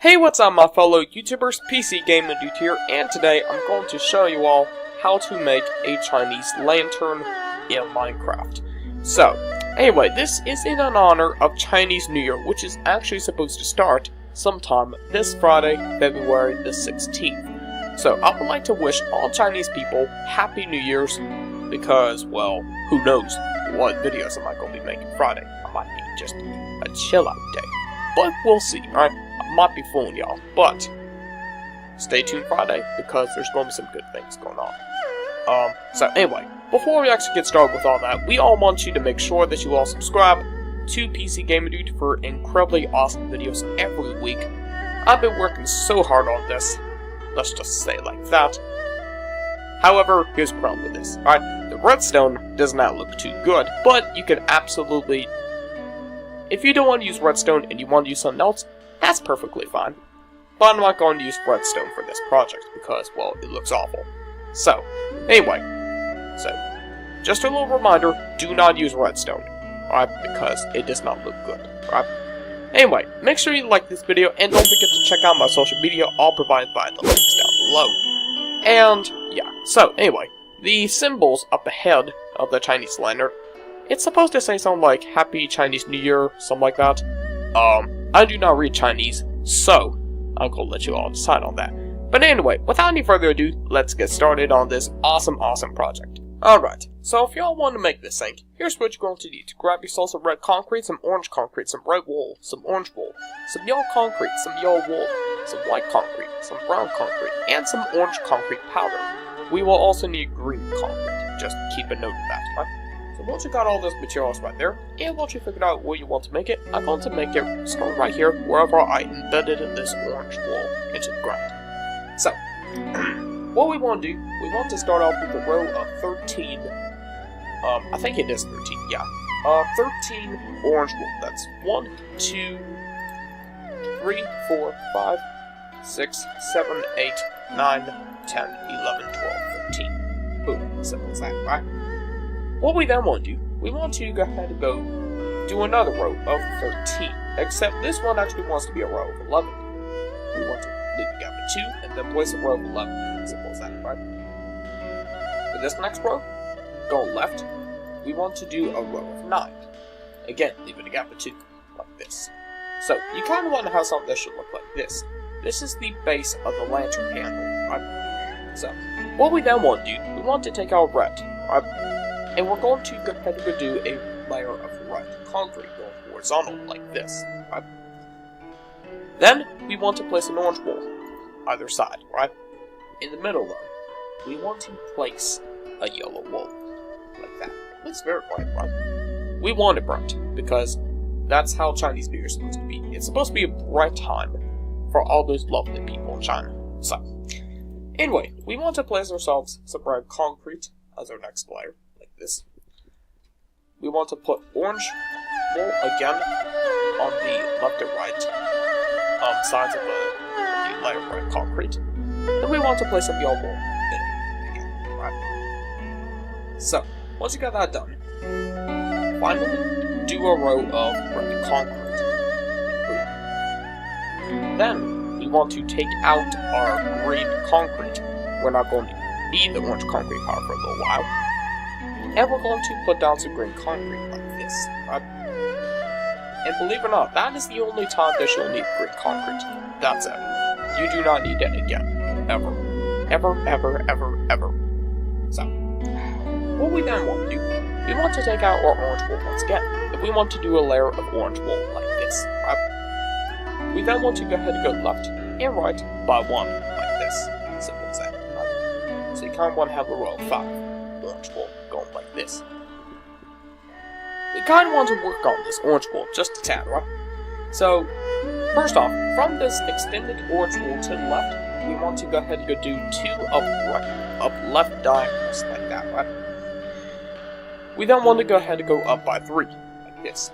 Hey, what's up my fellow YouTubers, PCGamingDude here, and today I'm going to show you all how to make a Chinese lantern in Minecraft. So, anyway, this is in honor of Chinese New Year, which is actually supposed to start sometime this Friday, February the 16th. So, I would like to wish all Chinese people Happy New Year's, because, well, who knows what videos I might go be making Friday. I might be just a chill out day. But we'll see, alright? I might be fooling y'all, but stay tuned Friday, because there's going to be some good things going on. So anyway, before we actually get started with all that, we all want you to make sure that you all subscribe to PCGamingDude for incredibly awesome videos every week. I've been working so hard on this, let's just say it like that. However, here's the problem with this, alright? The redstone does not look too good, but you can absolutely, if you don't want to use redstone and you want to use something else, that's perfectly fine. But I'm not going to use redstone for this project because, well, it looks awful. So, anyway, just a little reminder, do not use redstone, alright, because it does not look good, alright? Anyway, make sure you like this video and don't forget to check out my social media, all provided by the links down below. And, yeah, so, anyway, the symbols up ahead of the Chinese lantern, it's supposed to say something like, Happy Chinese New Year, something like that. I do not read Chinese, so I'm gonna let you all decide on that. But anyway, without any further ado, let's get started on this awesome project. Alright, so if y'all want to make this thing, here's what you're going to need. Grab yourself some red concrete, some orange concrete, some red wool, some orange wool, some yellow concrete, some yellow wool, some white concrete, some brown concrete, and some orange concrete powder. We will also need green concrete, just keep a note of that, right? So once you got all those materials right there, and once you figured out where you want to make it, I'm going to make it start right here, wherever I embedded this orange wool into the ground. So, what we want to do, we want to start off with a row of 13, I think it is 13, yeah. 13 orange wool. That's 1, 2, 3, 4, 5, 6, 7, 8, 9, 10, 11, 12, 13. Boom, simple as that, right? What we then want to do, we want to go ahead and go do another row of 13, except this one actually wants to be a row of 11. We want to leave a gap of 2, and then place a row of 11, simple as that, right? For this next row, go left, we want to do a row of 9. Again, leave it a gap of 2, like this. So, you kind of want to have something that should look like this. This is the base of the lantern handle, right? So, what we then want to do, we want to take our red, right? And we're going to go ahead and do a layer of red concrete going horizontal, like this, right? Then, we want to place an orange wool, either side, right? In the middle, though, we want to place a yellow wool, like that. It's very bright, right? We want it bright, because that's how Chinese New Year is supposed to be. It's supposed to be a bright time for all those lovely people in China. So, anyway, we want to place ourselves some red concrete as our next layer. This. We want to put orange wool again on the left and right sides of the layer of red concrete. And we want to place some yellow wool in it again, right? So, once you got that done, finally do a row of red concrete. Then, we want to take out our green concrete. We're not going to need the orange concrete power for a little while. And we're going to put down some green concrete like this, right? And believe it or not, that is the only time that you'll need green concrete. That's it. You do not need it again. Ever. Ever, ever, ever, ever. So, what we then want to do, we want to take out our orange wool once again. If we want to do a layer of orange wool like this, right? We then want to go ahead and go left and right by 1, like this. Simple as that, right? So you kind of want to have a row of 5. Orange wool going like this. We kind of want to work on this orange wool just a tad, right? So, first off, from this extended orange wool to the left, we want to go ahead and go do 2 up left diagonals like that, right? We then want to go ahead and go up by 3, like this.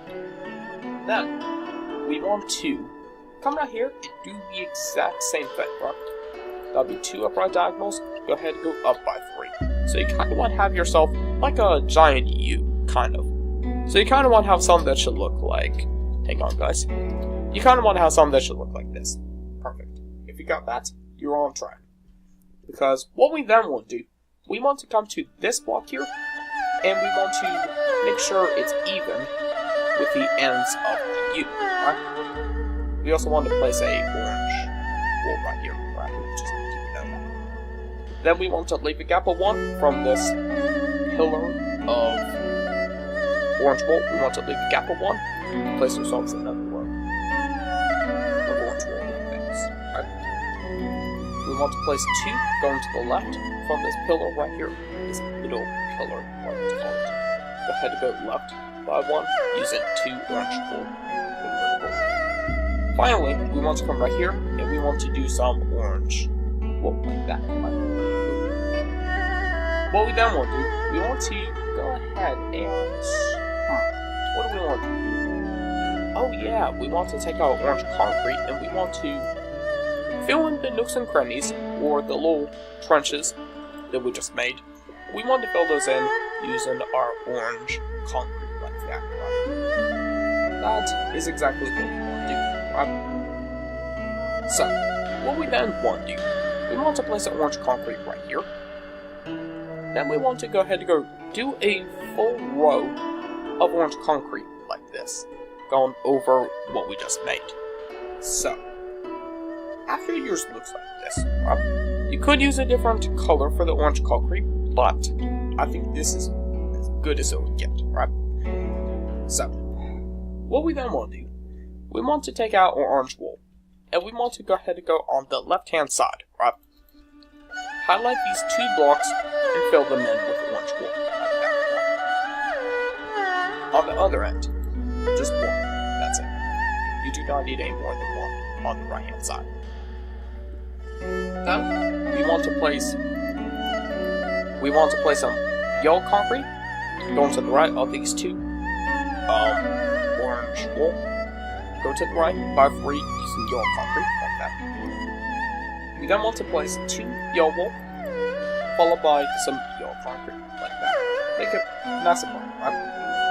Then, we want to come out here and do the exact same thing, right? That'll be 2 upright diagonals, go ahead and go up by 3. So you kind of want to have yourself like a giant U, kind of. So you kind of want to have something that should look like... Hang on, guys. You kind of want to have something that should look like this. Perfect. If you got that, you're on track. Because what we then want to do, we want to come to this block here, and we want to make sure it's even with the ends of the U, right? We also want to place a orange wall right here, right? Just keep it that way. Then we want to leave a gap of 1 from this pillar of orange wall. We want to leave a gap of 1, place ourselves in another row of orange wall things, right? We want to place 2 going to the left from this pillar right here, this middle pillar, what it's called. Go ahead and go left by 1 using 2 orange wool. Finally, we want to come right here and we want to do some orange wool like that. What we then want to do, we want to go ahead and what do we want to do? Oh yeah, we want to take out orange concrete and we want to fill in the nooks and crannies, or the little trenches that we just made. We want to fill those in using our orange concrete like that, right? That is exactly what we want to do, right? So, what we then want to do, we want to place the orange concrete right here. Then we want to go ahead and go do a full row of orange concrete like this, going over what we just made. So, after yours looks like this, right? You could use a different color for the orange concrete, but I think this is as good as it will get, right? So, what we then want to do, we want to take out our orange wool, and we want to go ahead and go on the left-hand side, right? Highlight these 2 blocks and fill them in with orange wool, like that, right? On the other end, just 1, that's it. You do not need any more than 1 on the right-hand side. Then, we want to place some yellow concrete going to the right of these 2 orange wool. Go to the right by 3 using yellow concrete like that. We then want to place 2 yellow wool followed by some yellow concrete like that. Make it nice and bright, right?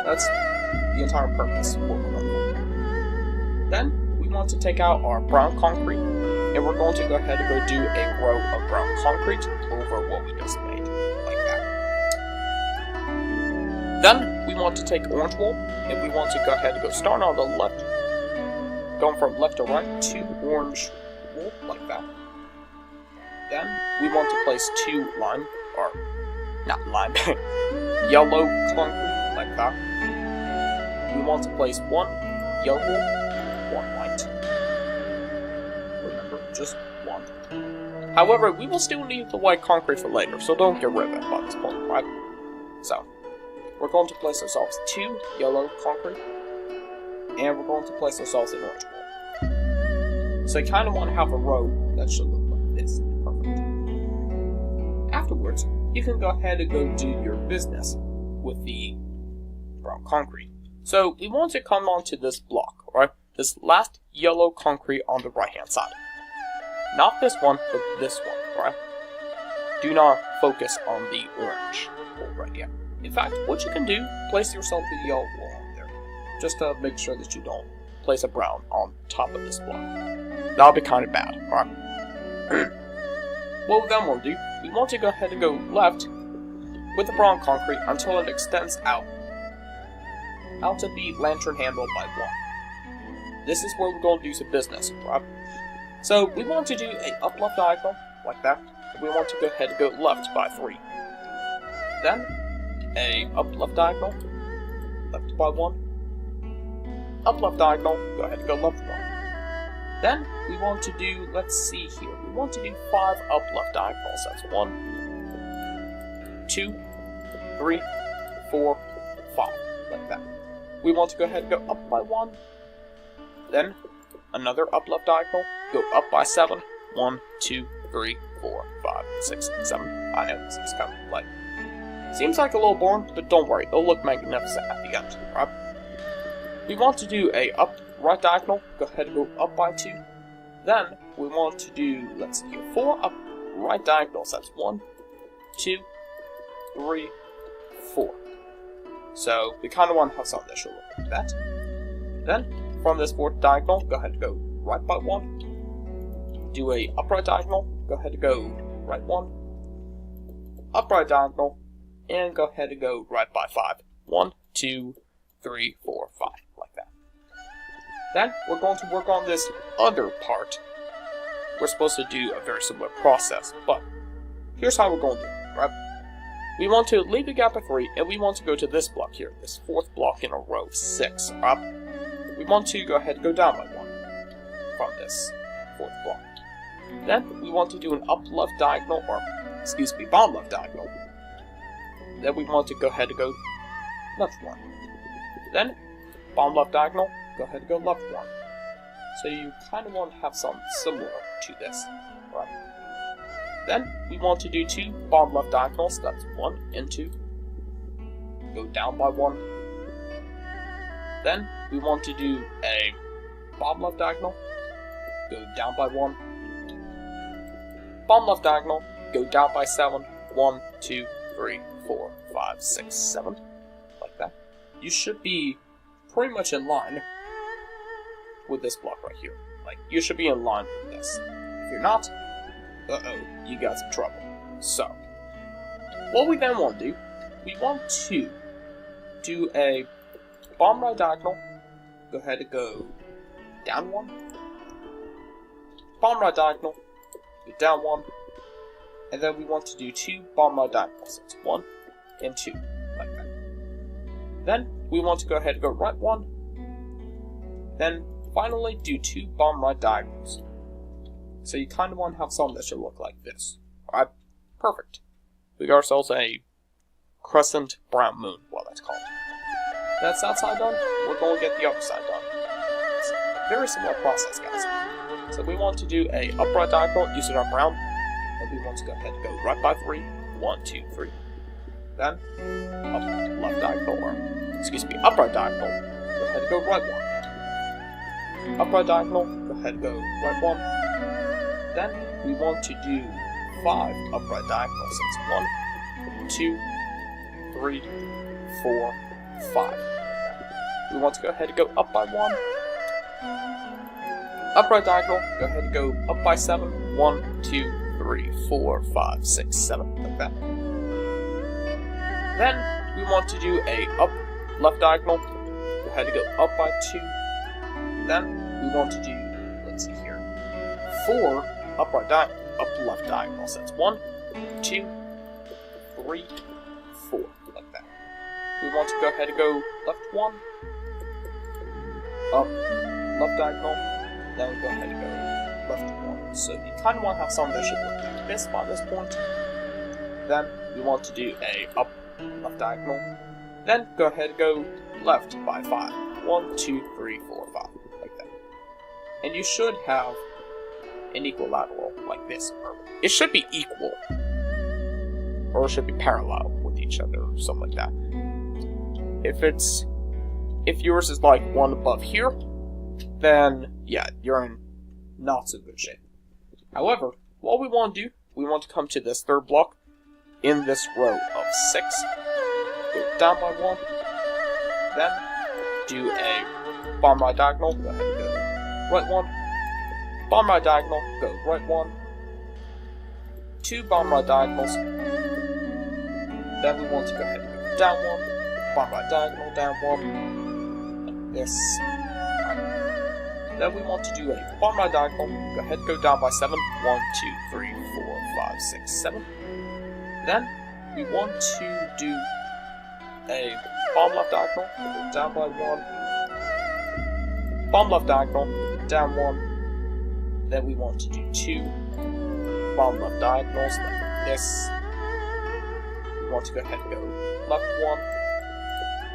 That's the entire purpose of what we're going for. Then we want to take out our brown concrete, and we're going to go ahead and go do a row of brown concrete over what we just made, like that. Then we want to take orange wool, and we want to go ahead and go start on the left, going from left to right, 2 orange wool, like that. Then we want to place 2 yellow concrete, like that. We want to place 1 yellow wool, 1 white. Remember, just 1. However, we will still need the white concrete for later, so don't get rid of it by this point, right? So, we're going to place ourselves 2 yellow concrete, and we're going to place ourselves in orange wool. So you kind of want to have a row that should look like this. Perfect. Afterwards, you can go ahead and go do your business with the brown concrete. So we want to come onto this block, right? This last yellow concrete on the right hand side. Not this one, but this one, right? Do not focus on the orange wall right here. In fact, what you can do, place yourself the yellow wall on there. Just to make sure that you don't place a brown on top of this block. That'll be kind of bad, right? What we then want to do, we want to go ahead and go left with the brown concrete until it extends out to the lantern handle by 1. This is where we're going to do some business, right? So we want to do an up-left diagonal, like that. We want to go ahead and go left by 3. Then, a up-left diagonal, left by 1. Up-left diagonal, go ahead and go left 1. Then, we want to do, let's see here, we want to do 5 up-left diagonals. That's 1, 2, 3, 4, 5, like that. We want to go ahead and go up by 1. Then, another up-left diagonal, go up by 7. 1, 2, 3, 4, 5, 6, 7. I know this is kind of like, seems like a little boring, but don't worry, it'll look magnificent at the end, right? We want to do a up right diagonal, go ahead and go up by 2. Then, we want to do, let's see here, 4 up right diagonals. That's 1, 2, 3, 4. So, we kind of want to have something that should look like that. Then, from this 4th diagonal, go ahead and go right by 1. do a upright diagonal, go ahead and go right 1, upright diagonal, and go ahead and go right by 5. 1, 2, 3, 4, 5, like that. Then we're going to work on this other part. We're supposed to do a very similar process, but here's how we're going to do it, right? We want to leave a gap of 3, and we want to go to this block here, this 4th block in a row, 6, up. We want to go ahead and go down by 1 from this 4th block. Then we want to do an up left diagonal, or excuse me, bottom left diagonal. Then we want to go ahead and go left 1. Then bottom left diagonal, go ahead and go left 1. So you kind of want to have something similar to this, right? Then we want to do 2 bottom left diagonals, that's 1 and 2. Go down by 1. Then we want to do a bottom left diagonal, go down by 1. Bottom left diagonal, go down by 7. 1, 2, 3, 4, 5, 6, 7. Like that. You should be pretty much in line with this block right here. Like, you should be in line with this. If you're not, you got some trouble. So, what we then want to do, we want to do a bottom right diagonal. Go ahead and go down 1. Bottom right diagonal, go down 1. And then we want to do 2 bottom right diagonals. It's 1 and 2, like that. Then we want to go ahead and go right 1. Then finally do 2 bottom right diagonals. So you kind of want to have something that should look like this. Alright, perfect. We got ourselves a crescent brown moon, well that's called. That's that side done, we're going to get the other side done. It's a very similar process, guys. So we want to do a upright diagonal using our brown, and we want to go ahead and go right by 3. 1, 2, 3. Then, up left diagonal, or excuse me, upright diagonal, go ahead and go right 1. Upright diagonal, go ahead and go right 1. Then we want to do 5 upright diagonals. It's 1, 2, 3, 4, 5. We want to go ahead and go up by 1. Upright diagonal, go ahead and go up by 7. 1, 2, 3, 4, 5, 6, 7, like that. Then we want to do a up left diagonal. Go ahead and go up by 2. Then we want to do, let's see here, 4 up left diagonals. That's 1, 2, 3, 4, like that. We want to go ahead and go left 1, up left diagonal, then go ahead and go left 1. So you kind of want to have something that should look like this by this point. Then we want to do a up left diagonal, then go ahead and go left by 5. 1, 2, 3, 4, 5, like that. And you should have an equilateral like this. It should be equal, or it should be parallel with each other, or something like that. If yours is like one above here, then yeah, you're in not so good shape. However, what we want to do, we want to come to this 3rd block in this row of 6, go down by 1, then do a bottom right diagonal, go ahead and go right 1, bottom right diagonal, go right 1, 2 bottom right diagonals, then we want to go ahead and go down 1, bottom right diagonal, down 1, like this. Then we want to do a bottom right diagonal, go ahead and go down by 7, 1, 2, 3, 4, 5, 6, 7. Then we want to do a bottom left diagonal, go down by 1, bottom left diagonal, down 1. Then we want to do 2 bottom left diagonals like this. We want to go ahead and go left 1.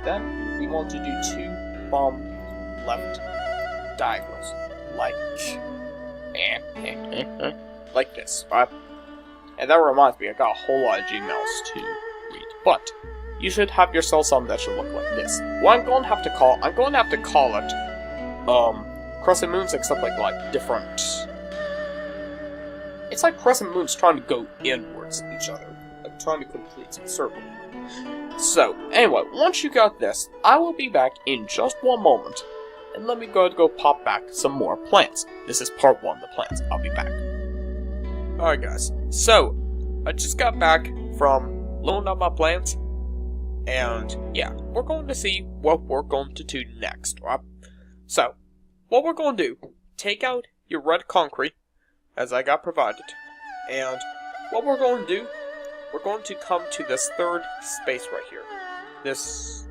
Then we want to do 2 bottom left diagonals like like this, right? And that reminds me, I got a whole lot of Gmails to read, but you should have yourself something that should look like this. What I'm going to have to call it, crescent moons, except like different. It's like crescent moons trying to go inwards of each other, like trying to complete some circle. So anyway, once you got this, I will be back in just one moment. And let me go pop back some more plants. This is part 1 of the plants. I'll be back. Alright guys, so I just got back from loading up my plans, and yeah, we're going to see what we're going to do next, right? So, what we're going to do, take out your red concrete, as I got provided, and what we're going to do, we're going to come to this third space right here. This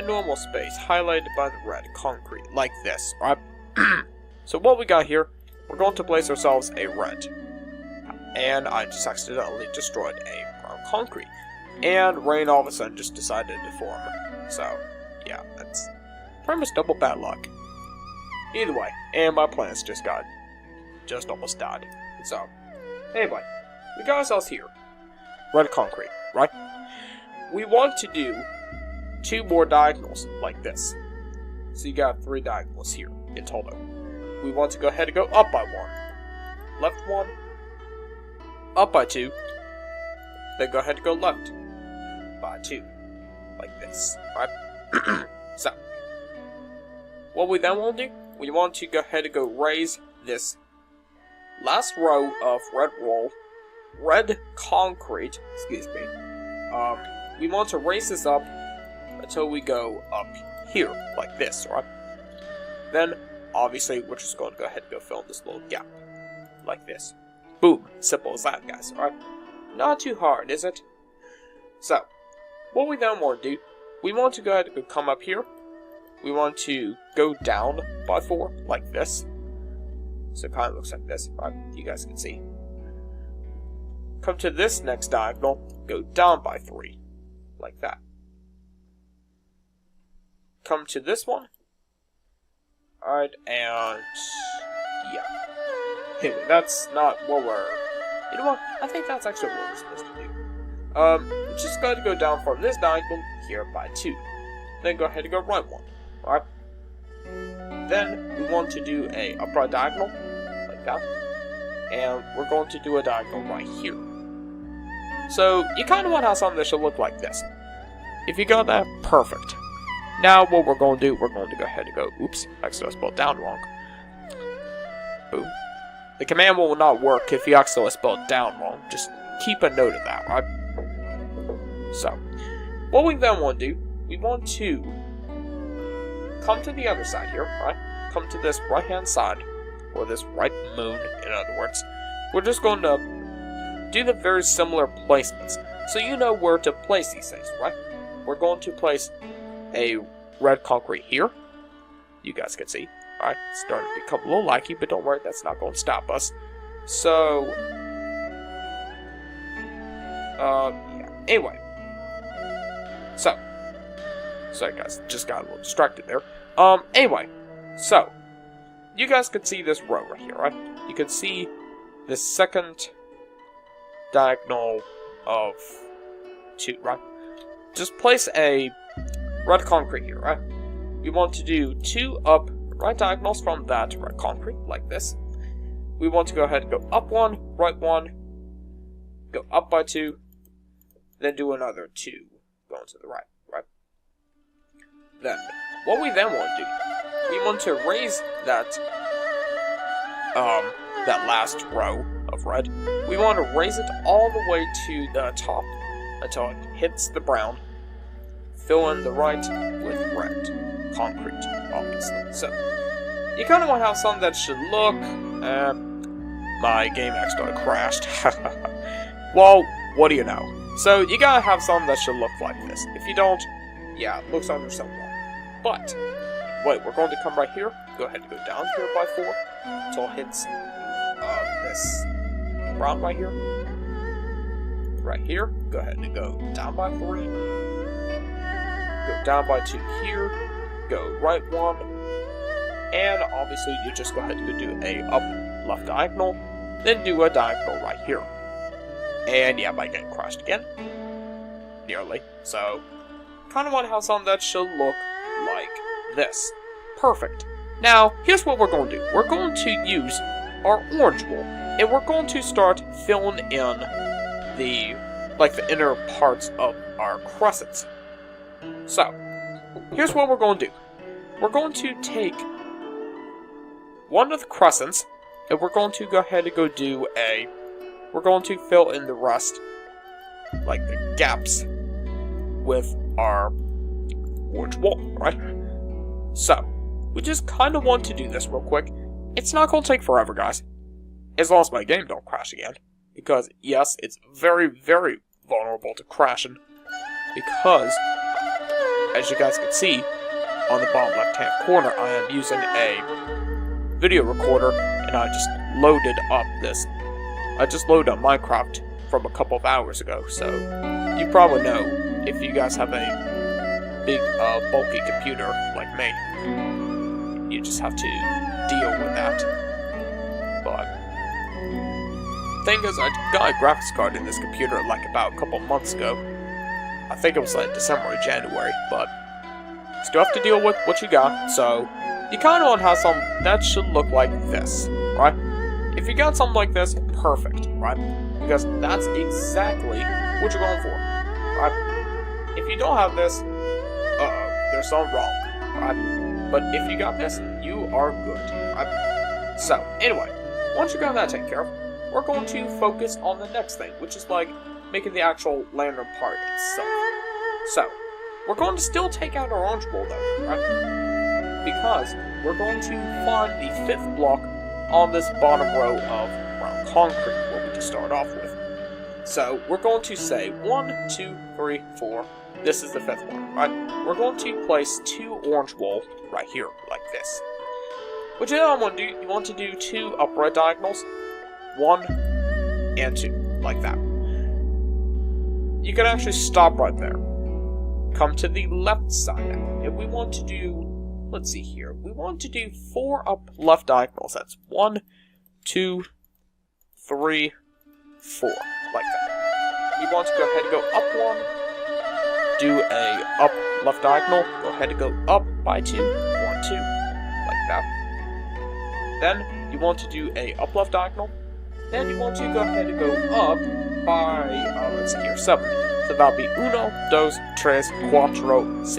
normal space, highlighted by the red concrete, like this, right? So what we got here, we're going to place ourselves a red. And I just accidentally destroyed a brown concrete. And rain all of a sudden just decided to form. So, yeah, that's pretty much double bad luck. Either way, and my plants just almost died. So, anyway, we got ourselves here. Red concrete, right? We want to do 2 more diagonals, like this. So you got 3 diagonals here, in total. We want to go ahead and go up by 1. Left 1. Up by 2. Then go ahead and go left by 2. Like this, right? So, what we then want to do, we want to go ahead and go raise this last row of red concrete, excuse me. We want to raise this up until we go up here, like this, right? Then, obviously, we're just going to go ahead and go fill in this little gap, like this. Boom, simple as that, guys, alright? Not too hard, is it? So, what we then want to do, we want to go ahead and go come up here. We want to go down by 4, like this. So it kind of looks like this, right? You guys can see. Come to this next diagonal, go down by 3, like that. Come to this one. Alright, and yeah. Anyway, that's not what we're... You know what? I think that's actually what we're supposed to do. Just got to go down from this diagonal here by 2. Then go ahead and go right 1. Alright? Then we want to do a upright diagonal, like that. And we're going to do a diagonal right here. So, you kind of want to have something that should look like this. If you got that, perfect. Now, what we're going to do, we're going to go ahead and go, oops, actually I spelled down wrong. Boom. The command will not work if you accidentally spelled down wrong. Just keep a note of that, right? So, what we then want to do, we want to come to the other side here, right? Come to this right-hand side, or this right moon, in other words. We're just going to do the very similar placements, so you know where to place these things, right? We're going to place a red concrete here. You guys can see. Alright, it's starting to become a little laggy, but don't worry, that's not going to stop us. So, yeah. Anyway. So, sorry guys, just got a little distracted there. Anyway. So, you guys can see this row right here, right? You can see the second diagonal of 2, right? Just place a red concrete here, right? We want to do 2 up right diagonals from that red concrete, like this. We want to go ahead and go up 1, right 1, go up by 2, then do another 2, going to the right, right? Then, what we then want to do, we want to raise that, that last row of red. We want to raise it all the way to the top until it hits the brown. Fill in the right with red concrete, obviously. So, you kind of want to have something that should look... my game actually crashed. Well, what do you know? So, you gotta have something that should look like this. If you don't, yeah, it looks under somewhat. But, wait, we're going to come right here. Go ahead and go down here by 4 until it hits this brown right here. Right here. Go ahead and go down by 3. Go down by 2 here. Go right 1. And obviously you just go ahead and do a up left diagonal. Then do a diagonal right here. And yeah, my game crashed again. Nearly. So, kind of want to have something that should look like this. Perfect. Now, here's what we're going to do. We're going to use our orange wool. And we're going to start filling in the inner parts of our crescents. So, here's what we're going to do. We're going to take one of the crescents, and we're going to go ahead and go do we're going to fill in the rest, like the gaps, with our orange wall, right? So, we just kind of want to do this real quick. It's not going to take forever, guys. As long as my game don't crash again. Because, yes, it's very, very vulnerable to crashing. Because, as you guys can see, on the bottom left-hand corner, I am using a video recorder, and I just loaded up Minecraft from a couple of hours ago, so you probably know if you guys have a big, bulky computer like me, you just have to deal with that. But, thing is, I got a graphics card in this computer like about a couple months ago. I think it was like December or January, but still have to deal with what you got, so you kind of want to have something that should look like this, right? If you got something like this, perfect, right? Because that's exactly what you're going for, right? If you don't have this, there's something wrong, right? But if you got this, you are good, right? So, anyway, once you got that taken care of, we're going to focus on the next thing, which is like making the actual lantern part itself. So, we're going to still take out our orange wool though, right? Because we're going to find the 5th block on this bottom row of brown concrete, what we just started off with. So, we're going to say 1, 2, 3, 4. This is the 5th one, right? We're going to place 2 orange wool right here, like this. What you don't want to do, you want to do 2 upright diagonals, 1 and 2, like that. You can actually stop right there. Come to the left side, and we want to do, let's see here, we want to do 4 up left diagonals. That's 1, 2, 3, 4, like that. You want to go ahead and go up 1, do a up left diagonal, go ahead and go up by 2, 1, 2, like that. Then you want to do a up left diagonal, then you want to go ahead and go up by, let's see here, 7. So that'll be 1, 2, 3, 4, 5, 6,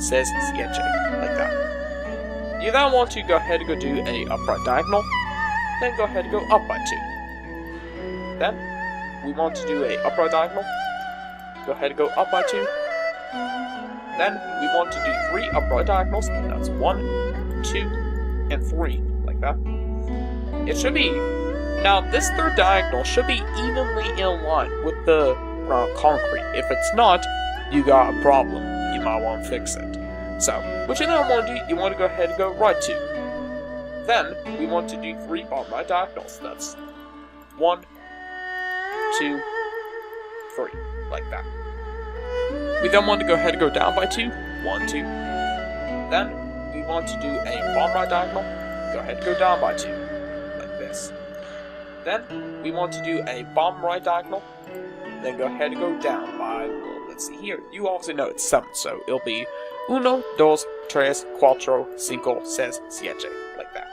7, like that. You then want to go ahead and go do a upright diagonal, then go ahead and go up by 2. Then, we want to do a upright diagonal, go ahead and go up by 2. Then, we want to do 3 upright diagonals, that's 1, 2, and 3, like that. It should be, now this 3rd diagonal should be evenly in line with the concrete. If it's not, you got a problem. You might want to fix it. So, what you then want to do, you want to go ahead and go right 2. Then, we want to do 3 bottom right diagonals. That's 1, 2, 3, like that. We then want to go ahead and go down by 2, 1, 2. Then, we want to do a bottom right diagonal. Go ahead and go down by 2, like this. Then, we want to do a bottom right diagonal. Then go ahead and go down by, well, let's see here. You obviously know it's 7, so it'll be 1, 2, 3, 4, 5, 6, 7, like that.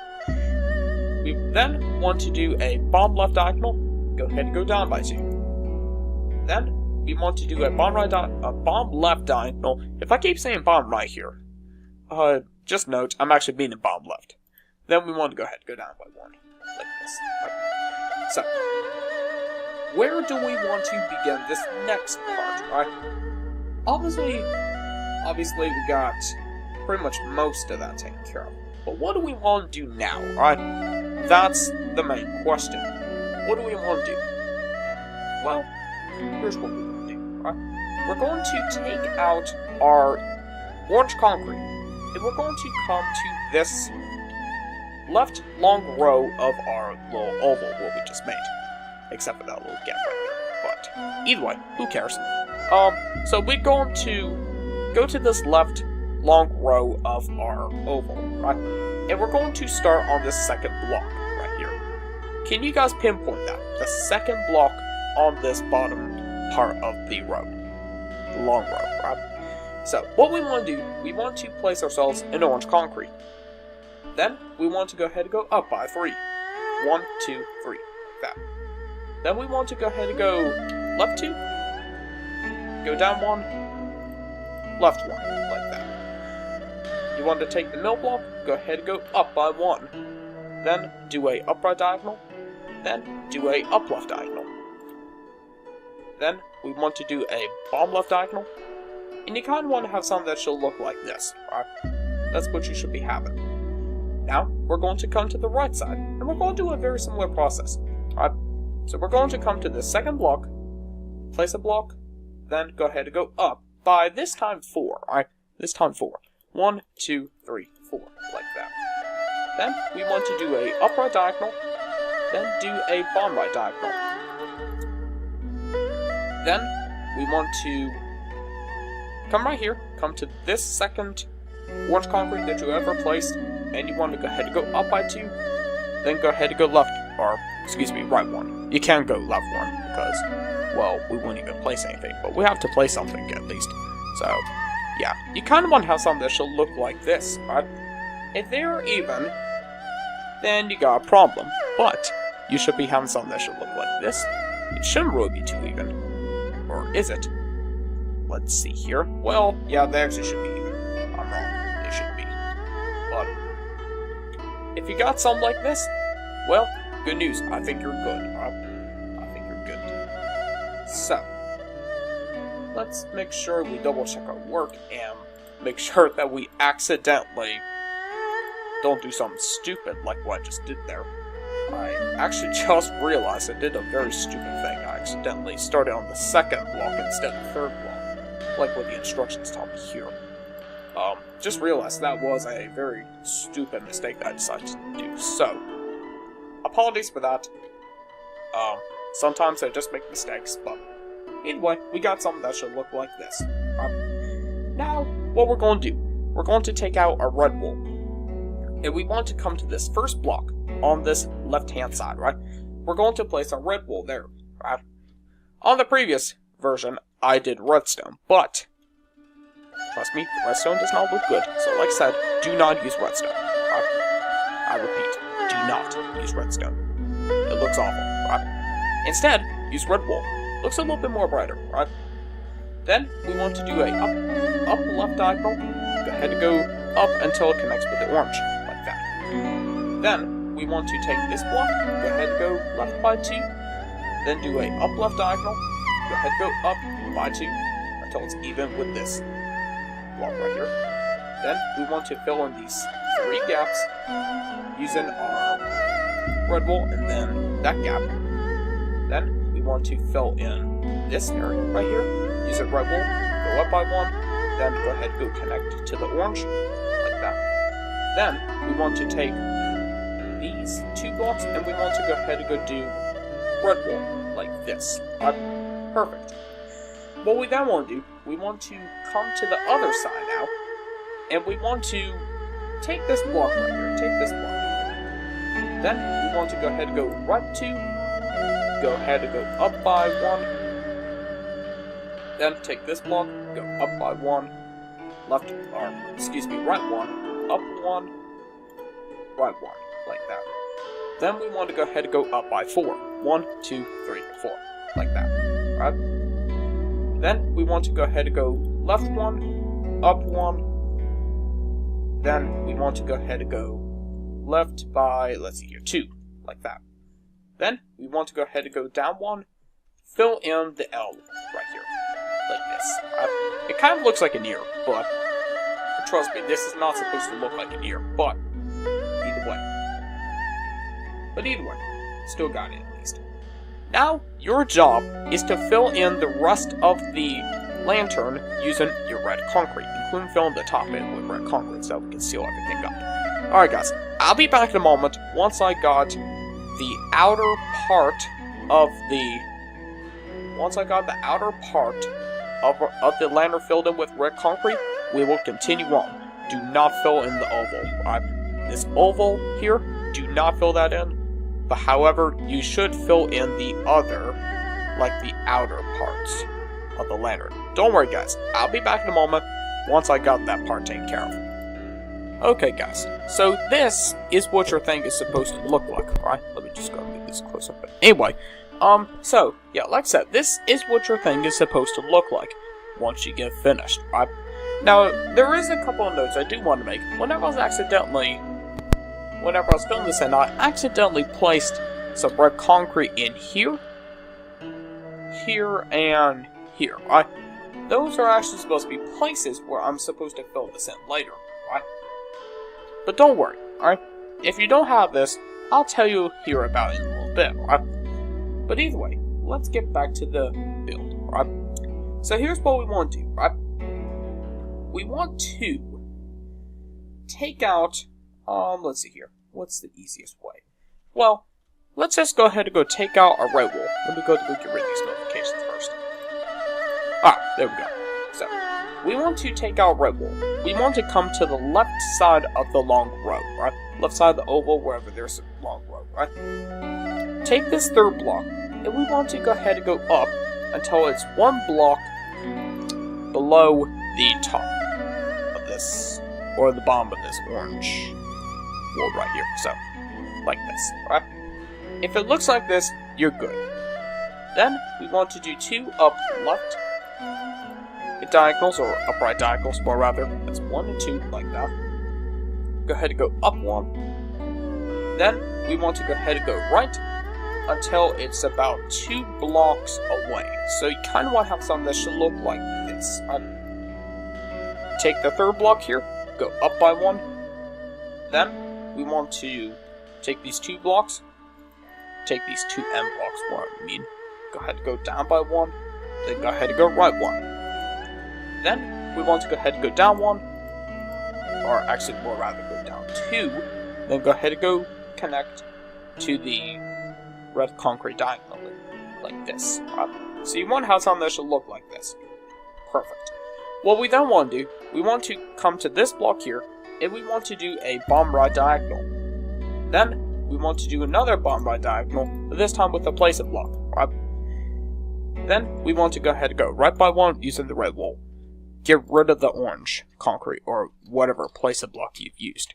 We then want to do a bottom left diagonal. Go ahead and go down by 2. Then we want to do a bottom left diagonal. If I keep saying bottom right here, just note I'm actually meaning bottom left. Then we want to go ahead and go down by 1, like this. Right. So, where do we want to begin this next part, right? Obviously we got pretty much most of that taken care of. But what do we want to do now, right? That's the main question. What do we want to do? Well, here's what we want to do, right? We're going to take out our orange concrete, and we're going to come to this left long row of our little oval, what we just made. Except for that little gap right there. But, either way, who cares? So we're going to go to this left long row of our oval, right? And we're going to start on this 2nd block right here. Can you guys pinpoint that? The 2nd block on this bottom part of the row. The long row, right? So, what we want to do, we want to place ourselves in orange concrete. Then, we want to go ahead and go up by 3. 1, 2, 3, like that. Then we want to go ahead and go left 2, go down 1, left 1, like that. You want to take the middle block, go ahead and go up by 1. then do a up right diagonal, then do a up left diagonal. Then we want to do a bottom left diagonal, and you kind of want to have something that should look like this, right? That's what you should be having. Now, we're going to come to the right side, and we're going to do a very similar process, right? So we're going to come to the second block, place a block, then go ahead and go up by this time 4, right? This time 4. 1, 2, 3, 4, like that. Then we want to do a up right diagonal, then do a bottom right diagonal. Then we want to come right here, come to this second orange concrete that you ever placed, and you want to go ahead and go up by 2, then go ahead and go left, or excuse me, right 1. You can go left 1 because, well, we won't even place anything, but we have to place something at least. So, yeah, you kind of want to have something that should look like this, right? If they're even, then you got a problem, but you should be having something that should look like this. It shouldn't really be too even. Or is it? Let's see here. Well, yeah, they actually should be even. I'm wrong. They should be. But if you got something like this, well, good news. I think you're good. I think you're good. So, let's make sure we double check our work and make sure that we accidentally don't do something stupid like what I just did there. I actually just realized I did a very stupid thing. I accidentally started on the second block instead of the third block, like what the instructions tell me here. Just realized that was a very stupid mistake that I decided to do, so apologies for that. Sometimes I just make mistakes, but anyway, we got something that should look like this. Now, what we're going to do, we're going to take out our red wool, and we want to come to this first block on this left-hand side, right? We're going to place our red wool there, right? On the previous version, I did redstone, but trust me, redstone does not look good. So like I said, do not use redstone. Right? I repeat, do not use redstone. It looks awful, right? Instead, use red wool. Looks a little bit more brighter, right? Then we want to do a up left diagonal. Go ahead and go up until it connects with the orange, like that. Then we want to take this block, go ahead and go left by 2, then do a up left diagonal, go ahead and go up by 2 until it's even with this block right here. Then we want to fill in these 3 gaps using our red wool and then that gap. Then we want to fill in this area right here, use a red wool, go up by 1, then go ahead and go connect to the orange, like that. Then we want to take these 2 blocks and we want to go ahead and go do red wool, like this. Perfect. What we then want to do, we want to come to the other side now, and we want to take this block right here, take this block right here. Then we want to go ahead and go right 2, go ahead and go up by 1, then take this block, go up by 1, left, or excuse me, right 1, up 1, right 1, like that. Then we want to go ahead and go up by 4, 1, 2, 3, 4, like that, right? Then we want to go ahead and go left 1, up 1, then we want to go ahead and go left by, let's see here, 2, like that. Then we want to go ahead and go down 1, fill in the L right here, like this. It kind of looks like an ear, but trust me, this is not supposed to look like an ear, but either way. Still got it at least. Now, your job is to fill in the rest of the lantern using your red concrete, including filling the top end with red concrete so we can seal everything up. Alright guys, I'll be back in a moment once I got the outer part of the the lantern filled in with red concrete. We will continue on. Do not fill in the oval. This oval here, do not fill that in. But however, you should fill in the other, like the outer parts of the lantern. Don't worry guys, I'll be back in a moment once I got that part taken care of. Okay guys, so this is what your thing is supposed to look like, right? Let me just go and get this close up. Anyway, so, yeah, like I said, this is what your thing is supposed to look like once you get finished, right? Now, there is a couple of notes I do want to make. When I was accidentally whenever I was filling this in, I accidentally placed some red concrete in here, here, and here, right? Those are actually supposed to be places where I'm supposed to fill this in later, right? But don't worry, alright? If you don't have this, I'll tell you here about it in a little bit, right? But either way, let's get back to the build, right? So here's what we want to do, right? We want to take out, let's see here. What's the easiest way? Well, let's just go ahead and go take out our red wool. Let me go get rid of these notifications first. There we go. So, we want to take out red wool. We want to come to the left side of the long row, right? Left side of the oval, wherever there's a long row, right? Take this third block, and we want to go ahead and go up until it's one block below the top of this, or the bottom of this orange wool right here. So, like this, right? If it looks like this, you're good. Then, we want to do two up left diagonals, or upright diagonals, more rather. That's 1 and 2, like that. Go ahead and go up 1. Then, we want to go ahead and go right until it's about 2 blocks away. So you kind of want to have something that should look like this. Take the third block here, go up by 1. Then, we want to take these 2 blocks, take these 2 end blocks, what I mean. Go ahead and go down by 1, then go ahead and go right 1. Then, we want to go ahead and go down 1, or actually, more rather, go down 2, then go ahead and go connect to the red concrete diagonally, like this. So you want to have something that should look like this. Perfect. What we then want to do, we want to come to this block here, and we want to do a bottom right diagonal. Then, we want to do another bottom right diagonal, but this time with a placement block. Then, we want to go ahead and go right by 1 using the red wool. Get rid of the orange concrete, or whatever placement block you've used.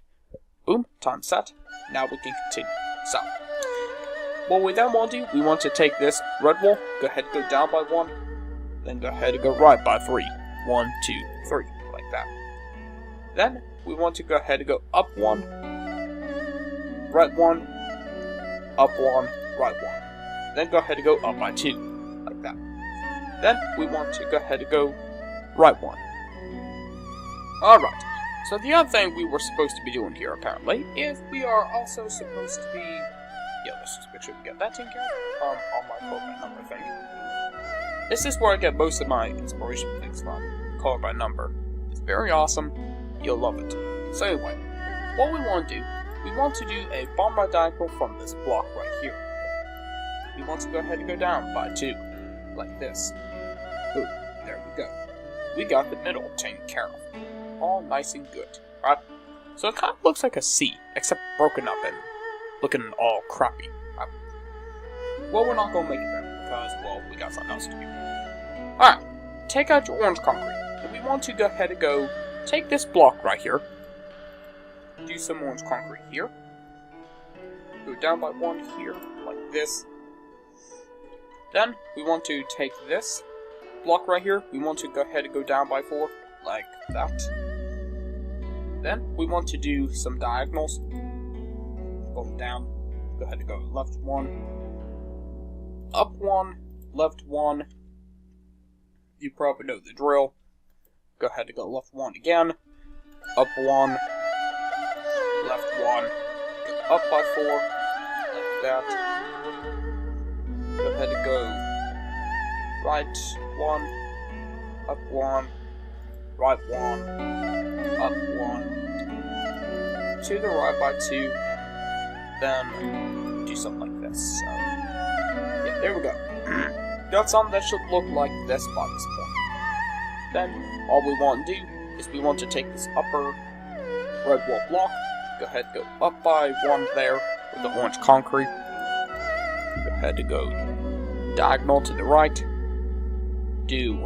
Boom, time set. Now we can continue. So, what we then want to do, we want to take this red wool, go ahead and go down by 1, then go ahead and go right by 3. 1, 2, 3, like that. Then, we want to go ahead and go up 1, right 1, up 1, right 1. Then go ahead and go up by 2, like that. Then, we want to go ahead and go right 1. Alright, so the other thing we were supposed to be doing here, apparently, is we are also supposed to be... Yeah, let's just make sure we get that taken care of. On my color by number thing. This is where I get most of my inspiration things from. Color by number. It's very awesome. You'll love it. So anyway, what we want to do, we want to do a bottom right diagonal from this block right here. We want to go ahead and go down by 2, like this. Boom, there we go. We got the middle taken care of. All nice and good, right? So it kind of looks like a C, except broken up and looking all crappy, right? Well, we're not going to make it there, because, well, we got something else to do. Alright, take out your orange concrete, and we want to go ahead and go take this block right here, do some orange concrete here, go down by 1 here, like this. Then, we want to take this block right here, we want to go ahead and go down by 4, like that. Then, we want to do some diagonals. Go down, go ahead and go left 1, up 1, left 1. You probably know the drill. Go ahead and go left 1 again, up 1, left 1, go up by 4, like that. Go ahead and go right 1, up 1, right 1, up 1, to the right by 2, then do something like this. So, yeah, there we go. Got something that should look like this by this point. Then, all we want to do is we want to take this upper red wall block, go ahead and go up by 1 there with the orange concrete. Go ahead and go diagonal to the right, do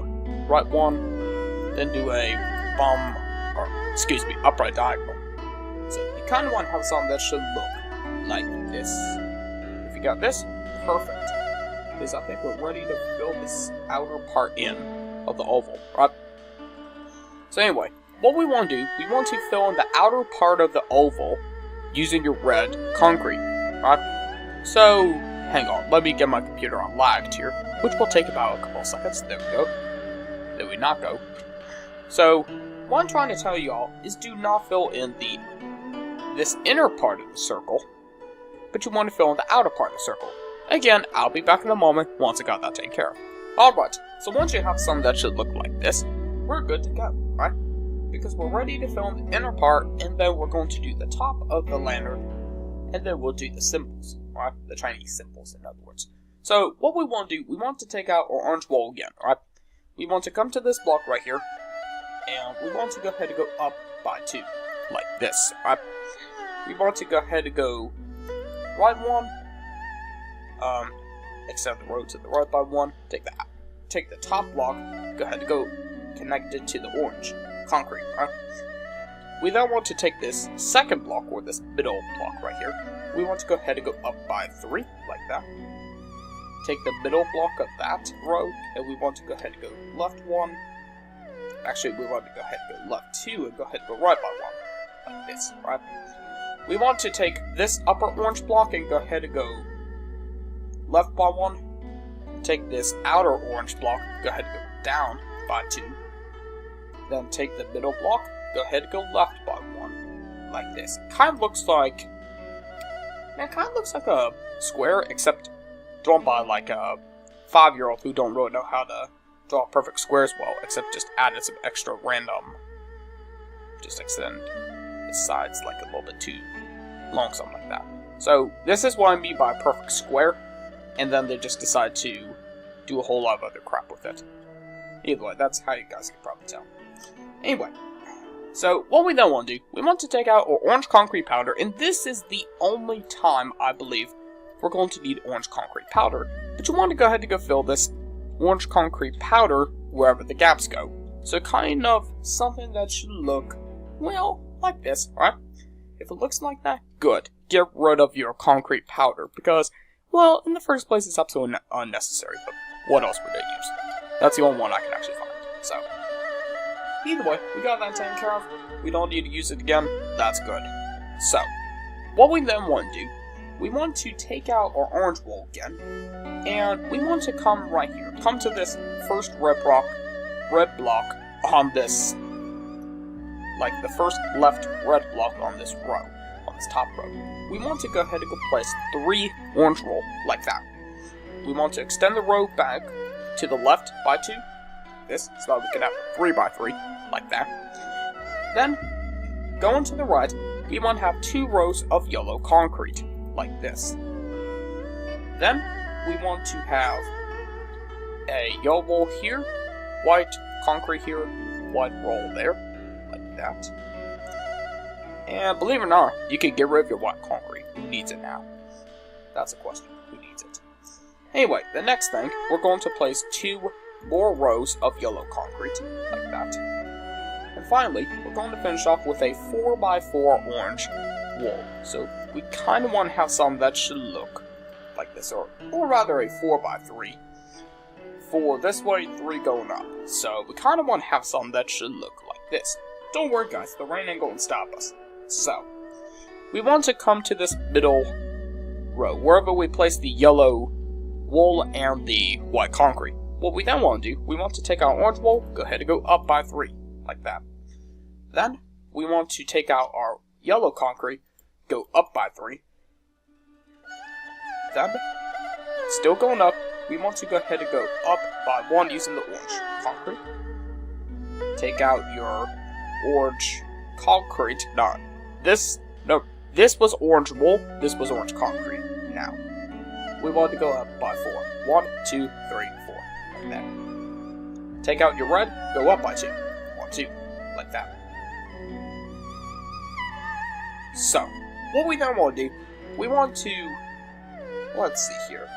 right 1, then do a upright diagonal. So you kind of want to have something that should look like this. If you got this, perfect. Because I think we're ready to fill this outer part in of the oval, right? So anyway, what we want to do, we want to fill in the outer part of the oval using your red concrete, right? So, hang on, let me get my computer unlagged here, which will take about a couple of seconds. There we go. There we not go. So, what I'm trying to tell y'all is do not fill in this inner part of the circle, but you want to fill in the outer part of the circle. Again, I'll be back in a moment once I got that taken care of. Alright, so once you have something that should look like this, we're good to go, right? Because we're ready to fill in the inner part, and then we're going to do the top of the lantern, and then we'll do the symbols, right? The Chinese symbols, in other words. So, what we want to do, we want to take out our orange wall again, right? We want to come to this block right here, and we want to go ahead and go up by 2, like this, right? We want to go ahead and go right 1, extend the road to the right by 1, take the top block, go ahead and go connect it to the orange concrete, right? We then want to take this second block, or this middle block right here, we want to go ahead and go up by 3, like that. Take the middle block of that row, and we want to go ahead and go left 1. Actually, we want to go ahead and go left 2, and go ahead and go right by 1, like this, right? We want to take this upper orange block and go ahead and go left by 1. Take this outer orange block, go ahead and go down by 2. Then take the middle block, go ahead and go left by 1, like this. Kind of looks like a square, except drawn by like a 5-year-old who don't really know how to draw perfect squares well, except just added some extra random, just extend the sides like a little bit too long, something like that. So this is what I mean by a perfect square, and then they just decide to do a whole lot of other crap with it. Either way, that's how you guys can probably tell. Anyway, so what we then want to do, we want to take out our orange concrete powder, and this is the only time, I believe, we're going to need orange concrete powder. But you want to go ahead and go fill this orange concrete powder wherever the gaps go. So kind of something that should look, well, like this, right? If it looks like that, good. Get rid of your concrete powder, because, well, in the first place, it's absolutely unnecessary, but what else would they use? That's the only one I can actually find, so. Either way, we got that taken care of. We don't need to use it again. That's good. So, what we then want to do, we want to take out our orange wall again, and we want to come right here. Come to this first red block on this, like the first left red block on this row, on this top row. We want to go ahead and go place 3 orange wool, like that. We want to extend the row back to the left by 2. This, so that we can have 3 by 3, like that. Then, going to the right, we want to have 2 rows of yellow concrete, like this. Then, we want to have a yellow wall here, white concrete here, white roll there, like that. And believe it or not, you can get rid of your white concrete. Who needs it now? That's a question. Who needs it? Anyway, the next thing, we're going to place 2 more rows of yellow concrete, like that. And finally, we're going to finish off with a 4x4 orange wall. So we kind of want to have something that should look like this, or rather a 4x3. 4 this way, 3 going up. So we kind of want to have something that should look like this. Don't worry guys, the rain ain't going to stop us. So, we want to come to this middle row, wherever we place the yellow wool and the white concrete. What we then want to do, we want to take our orange wool, go ahead and go up by 3, like that. Then, we want to take out our yellow concrete, go up by 3. Then, still going up, we want to go ahead and go up by 1 using the orange concrete. Take out your orange concrete, this was orange wool, this was orange concrete. Now, we want to go up by 4. 1, 2, 3, 4, like that. Take out your red, go up by 2. 1, 2, like that. So, what we then want to do, we want to, let's see here.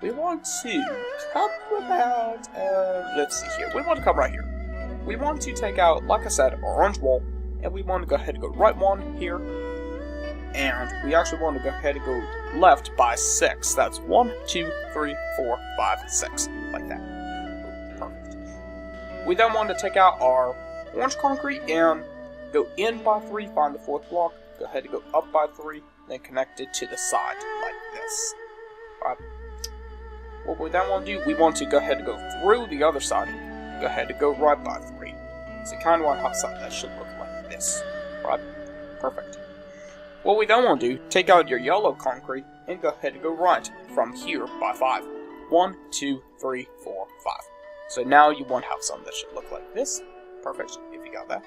We want to come about, let's see here. We want to come right here. We want to take out, like I said, our orange wool, and we want to go ahead and go right 1 here. And we actually want to go ahead and go left by 6. That's 1, 2, 3, 4, 5, 6. Like that. Perfect. We then want to take out our orange concrete and go in by 3, find the 4th block, go ahead and go up by 3, then connect it to the side, like this. Right. What we then want to do, we want to go ahead and go through the other side, go ahead and go right by 3. So you kind of want to have something that should look like this. Right? Perfect. What we then want to do, take out your yellow concrete, and go ahead and go right from here by 5. 1, 2, 3, 4, 5. So now you want to have something that should look like this. Perfect, if you got that.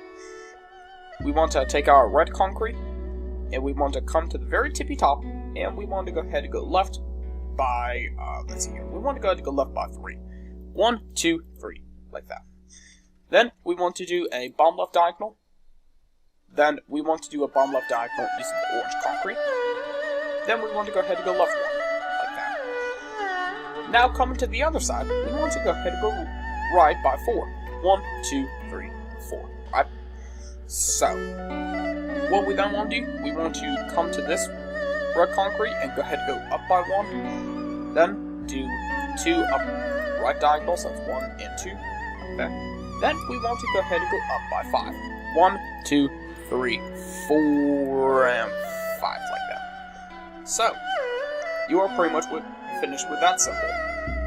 We want to take our red concrete, and we want to come to the very tippy top, and we want to go ahead and go left by, let's see here, we want to go ahead and go left by 3. 1, 2, 3, like that. Then we want to do a bomb left diagonal. Then we want to do a bomb left diagonal using the orange concrete. Then we want to go ahead and go left 1, like that. Now coming to the other side, we want to go ahead and go right by 4. 1, 2, 3, 4, right? So, what we then want to do, we want to come to this red concrete and go ahead and go up by 1. Then do 2 up right diagonals, that's 1 and 2. Okay. Then we want to go ahead and go up by 5. 1, 2, 3, 4, and 5, like that. So, you are pretty much finished with that symbol.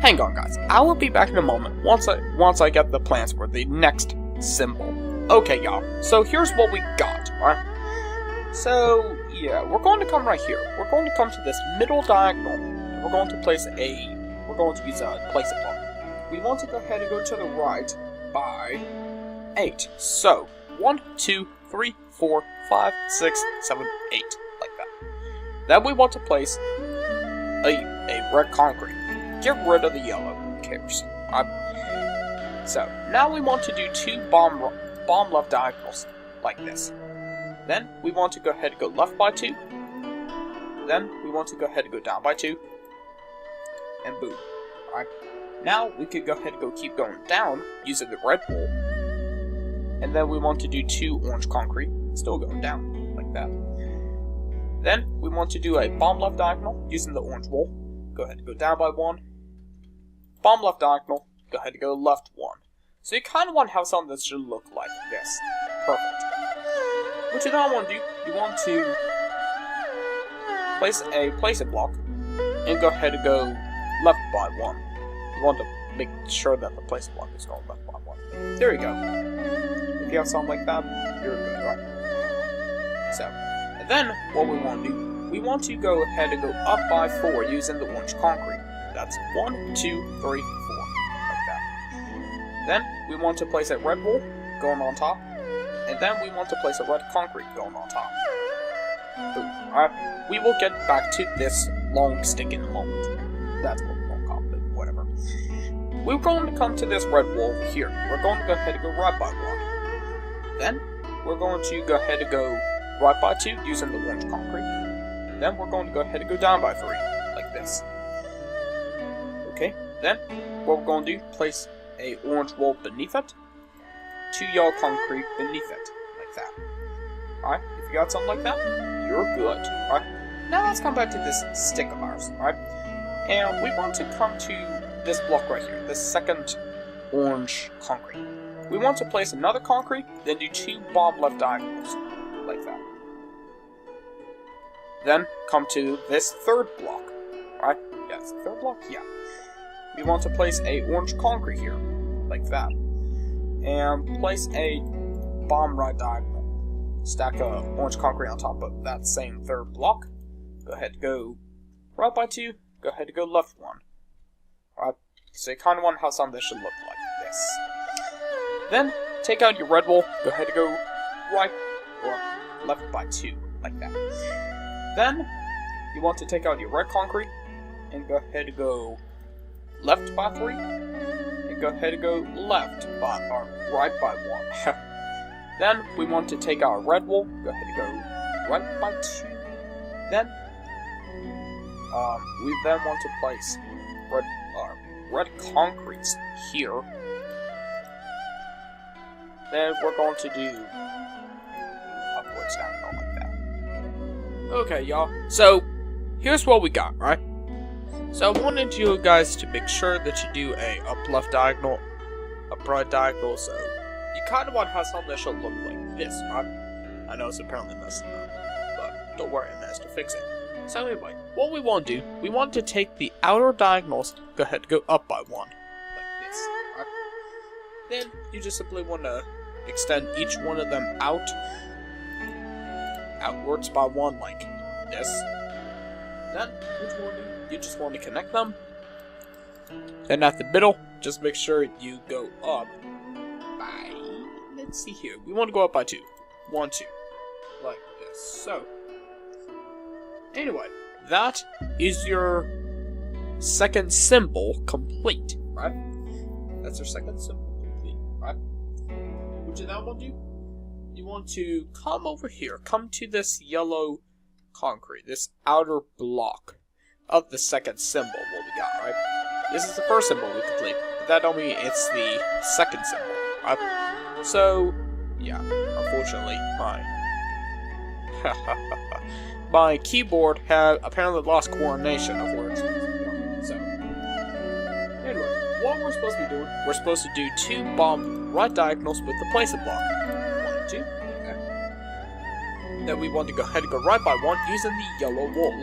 Hang on, guys. I will be back in a moment once I get the plans for the next symbol. Okay, y'all. So here's what we got, right? So yeah, we're going to come right here. We're going to come to this middle diagonal, and we're going to use a place it block. We want to go ahead and go to the right by 8. So 1, 2, 3, 4, 5, 6, 7, 8, like that. Then we want to place a red concrete. Get rid of the yellow. Who cares? So now we want to do 2 bomb left diagonals like this. Then we want to go ahead and go left by 2. Then we want to go ahead and go down by 2. And boom. Alright. Now we could go ahead and keep going down using the red wool. And then we want to do 2 orange concrete, still going down like that. Then we want to do a bomb left diagonal using the orange wool. Go ahead and go down by 1. Bomb left diagonal, go ahead and go left 1. So you kind of want to have something that should look like this. Perfect. What you don't want to do, you want to place a block and go ahead and go left by 1. You want to make sure that the place block is going left by 1. There you go. If you have something like that, you're good, right? So, and then what we want to do, we want to go ahead and go up by 4 using the orange concrete. That's 1, 2, 3, 4, like that. Then we want to place a red wool going on top, and then we want to place a red concrete going on top. Alright, we will get back to this long stick in a moment. That's what we're going to call it, whatever. We're going to come to this red wool over here. We're going to go ahead and go right by 1. Then we're going to go ahead and go right by 2 using the orange concrete. Then we're going to go ahead and go down by 3, like this. Okay, then what we're going to do, place a orange wool beneath it, 2 yellow concrete beneath it, like that. Alright, if you got something like that, you're good. Alright, now let's come back to this stick of ours, alright? And we want to come to this block right here, this second orange concrete. We want to place another concrete, then do 2 bomb left diagonals, like that. Then come to this third block, alright? Yeah, it's the third block? Yeah. We want to place a orange concrete here, like that. And place a bomb right diagonal. Stack a orange concrete on top of that same third block. Go ahead and go right by 2, go ahead and go left 1. Alright, so you kind of want to have something that should look like this. Then, take out your red wool, go ahead and go right or left by 2, like that. Then, you want to take out your red concrete, and go ahead and go left by 3, and go ahead and go left by, or right by 1. Then, we want to take our red wool, go ahead and go right by 2. Then, we then want to place red concrete here. Then we're going to do upwards down, like that. Okay, y'all. So, here's what we got, right? So I wanted you guys to make sure that you do a up left diagonal, up right diagonal, so you kind of want to have something that should look like this, right? I know it's apparently messing up, Don't worry, I managed to fix it. So anyway, what we want to do, we want to take the outer diagonals, go ahead and go up by 1. Like this. Right? Then, you just simply want to extend each one of them outwards by 1 like this. Then, you just want to connect them. Then at the middle, just make sure you go up by, let's see here, we want to go up by 2. 1, 2. Like this. So, anyway, that is your second symbol complete, right? That's your second symbol complete, right? What you now want to do? You want to come over here, come to this yellow concrete, this outer block of the second symbol, what we got, right? This is the first symbol we complete, but that don't mean it's the second symbol, right? So, yeah, unfortunately, my keyboard had apparently lost coordination of where it's supposed to go. So, anyway, what we're supposed to be doing, we're supposed to do 2 bomb right diagonals with the placement block. 1, 2, okay. Then we want to go ahead and go right by 1 using the yellow wool.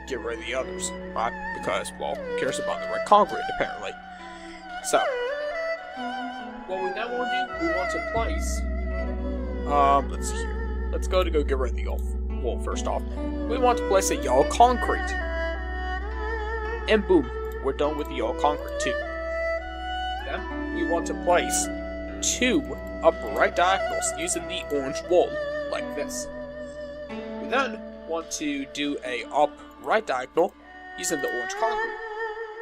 Get rid of the others, right? Because, well, who cares about the red concrete, apparently. So, what we now want to do, we want to place, let's see here. Let's go get rid of the yellow wool first off. We want to place a yellow concrete. And boom, we're done with the yellow concrete too. Then, we want to place 2 upright diagonals using the orange wool, like this. We then want to do a upright diagonal using the orange concrete.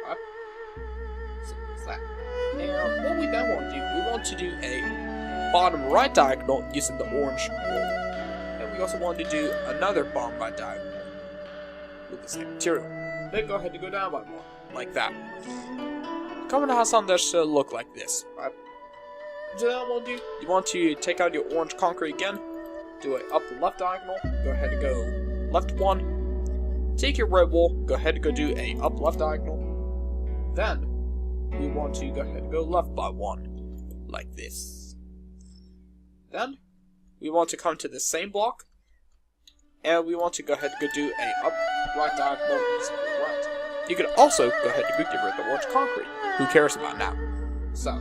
Right? Simple as that. And what we then want to do, we want to do a bottom right diagonal using the orange wool. And we also want to do another bottom right diagonal with the same material. Then go ahead and go down by 1, like that. Coming to have something that should look like this, right? So now what you want to do, you want to take out your orange concrete again, do a up left diagonal, go ahead and go left 1, take your red wool, go ahead and go do a up left diagonal, then we want to go ahead and go left by 1, like this. Then, we want to come to the same block, and we want to go ahead and go do a up right diagonal, right. You can also go ahead and get rid of the orange concrete. Who cares about now? So,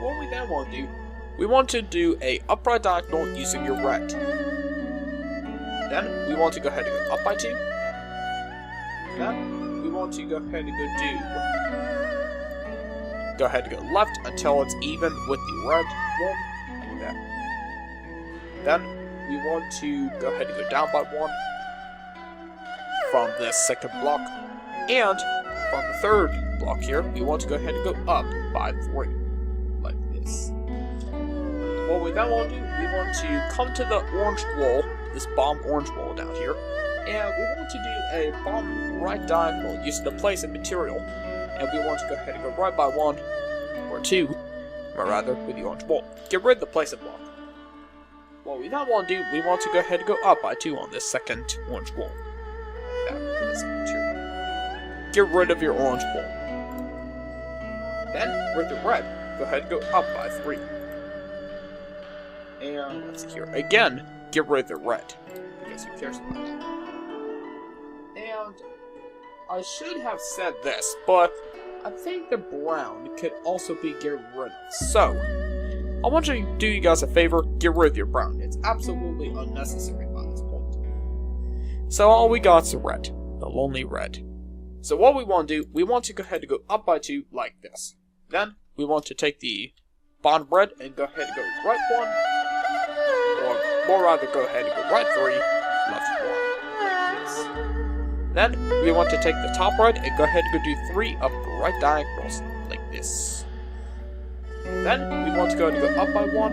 what we then want to do, we want to do a upright diagonal using your red. Then, we want to go ahead and go up by 2. Then, we want to go ahead and go ahead and go left until it's even with the red one, like that. Then, we want to go ahead and go down by 1 from this second block. And, from the third block here, we want to go ahead and go up by 3, like this. What we then want to do, we want to come to the orange wool, this bomb orange wool down here, and we want to do a bomb right diagonal using the placement material, and we want to go ahead and go right by 1, or 2, or rather, with the orange wool. Get rid of the placement block. What we then want to do, we want to go ahead and go up by 2 on this second orange wool. Like that, with the same material. Get rid of your orange wool. Then, with the red, go ahead and go up by 3. And let's see here. Again, get rid of the red, because who cares about that? And I should have said this, but I think the brown could also be get rid of. So, I want you to do you guys a favor, get rid of your brown. It's absolutely unnecessary by this point. So all we got is the red, the lonely red. So what we want to do, we want to go ahead and go up by 2 like this. Then, we want to take the bottom red and go ahead and go right 1. Or more rather, go ahead and go right 3, left 1, like this. Then, we want to take the top red and go ahead and go do 3 upright diagonals, like this. Then, we want to go ahead and go up by 1.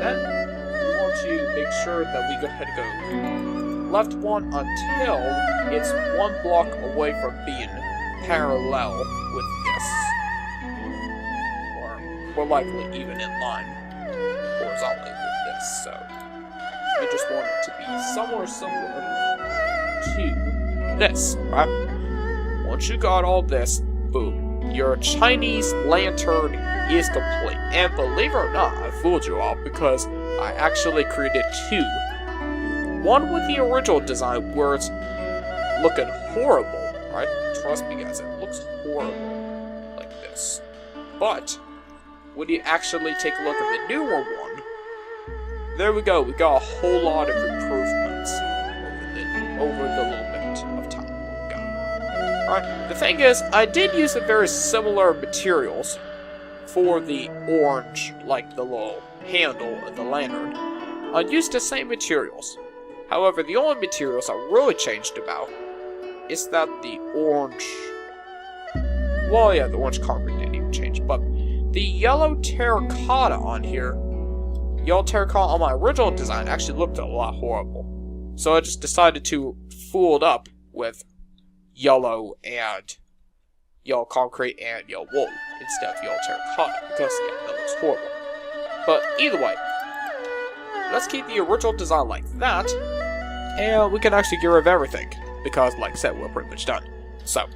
Then, we want to make sure that we go ahead and go left 1 until it's 1 block away from being parallel with this. Or more likely even in line horizontally with this, so we just want it to be somewhere similar to this, right? Once you got all this, boom, your Chinese lantern is complete. And believe it or not, I fooled you all, because I actually created two. One with the original design where it's looking horrible, right? Trust me guys, it looks horrible like this. But when you actually take a look at the newer one, there we go, we got a whole lot of improvements over the little bit of time we got. Alright, the thing is, I did use a very similar materials for the orange, like the little handle of the lantern. I used the same materials. However, the only materials I really changed about is that the orange... Well, yeah, the orange concrete didn't even change, but the yellow terracotta on here, yellow terracotta on my original design actually looked a lot horrible. So I just decided to fool it up with yellow concrete and yellow wool instead of yellow terracotta, because yeah, that looks horrible. But either way, let's keep the original design like that, and we can actually get rid of everything, because like I said, we're pretty much done. So,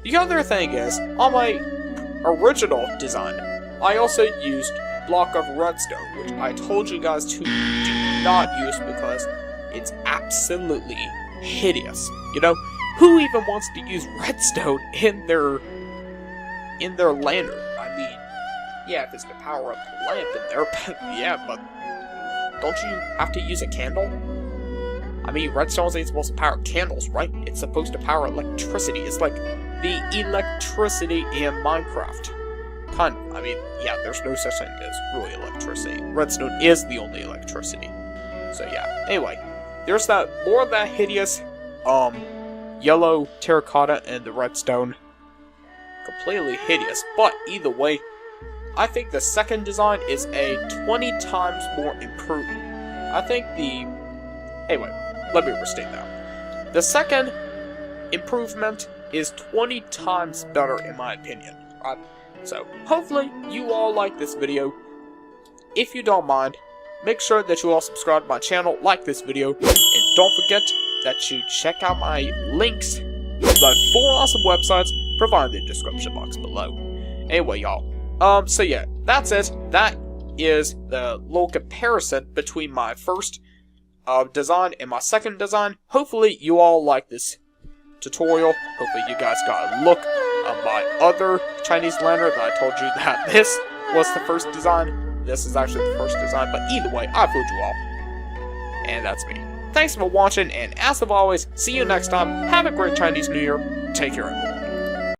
the other thing is, on my original design, I also used block of redstone, which I told you guys to do not use because it's absolutely hideous. You know, who even wants to use redstone in their lantern? I mean, yeah, if it's to power up the lamp in there, but yeah, but don't you have to use a candle? I mean, redstone ain't supposed to power candles, right? It's supposed to power electricity. It's like the electricity in Minecraft. Kind of. I mean, yeah, there's no such thing as really electricity. Redstone is the only electricity. So yeah. Anyway, there's that more of that hideous yellow terracotta and the redstone. Completely hideous. But either way, I think the second design is a 20 times more improved. I think the... Anyway, let me restate that. The second improvement is 20 times better in my opinion. Right? So, hopefully you all like this video. If you don't mind, make sure that you all subscribe to my channel, like this video, and don't forget that you check out my links to the 4 awesome websites provided in the description box below. Anyway, y'all, so yeah, that's it. That is the little comparison between my first design and my second design. Hopefully you all like this tutorial. Hopefully you guys got a look at my other Chinese lantern that I told you that this was the first design. This is actually the first design, but either way, I fooled you all. And that's me. Thanks for watching, and as of always, see you next time. Have a great Chinese New Year. Take care, everyone.